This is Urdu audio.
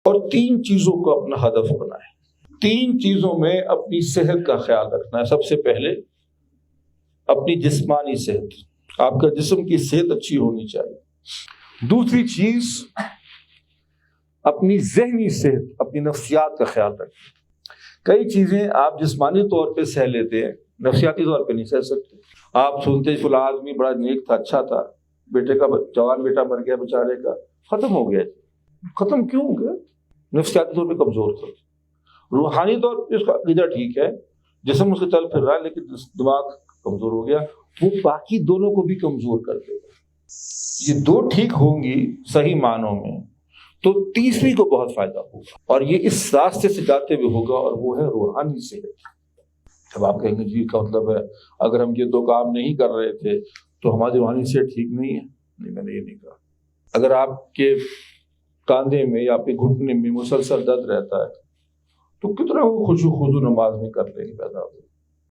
اور 3 چیزوں کو اپنا ہدف بنائیں. 3 چیزوں میں اپنی صحت کا خیال رکھنا ہے. سب سے پہلے اپنی جسمانی صحت، آپ کا جسم کی صحت اچھی ہونی چاہیے. دوسری چیز اپنی ذہنی صحت، اپنی نفسیات کا خیال رکھیں. کئی چیزیں آپ جسمانی طور پہ سہ لیتے ہیں، نفسیاتی طور پہ نہیں سہ سکتے. آپ سنتے فلاں آدمی بڑا نیک تھا، اچھا تھا، بیٹے کا جوان بیٹا مر گیا بیچارے کا، ختم ہو گیا. ختم کیوں ہو گیا؟ نفسیاتی طور پہ کمزور تھا. روحانی طور پہ اس کا عقیدہ ٹھیک ہے، جسم اس کا چل پھر رہا ہے، لیکن دماغ کمزور ہو گیا. وہ باقی دونوں کو بھی کمزور کر دے گا. یہ 2 ٹھیک ہوں گی صحیح معنوں میں تو تیسری کو بہت فائدہ ہوگا، اور یہ اس راستے سے جاتے ہوئے ہوگا، اور وہ ہے روحانی صحت. جب آپ کہیں گے جی کا مطلب ہے اگر ہم یہ 2 کام نہیں کر رہے تھے تو ہماری روحانی صحت ٹھیک نہیں ہے. نہیں، میں نے یہ نہیں کہا. اگر آپ کے کاندھے میں یا آپ کے گھٹنے میں مسلسل درد رہتا ہے تو کتنا وہ خشوع و خضوع نماز میں کر لیں گے پیدا ہو.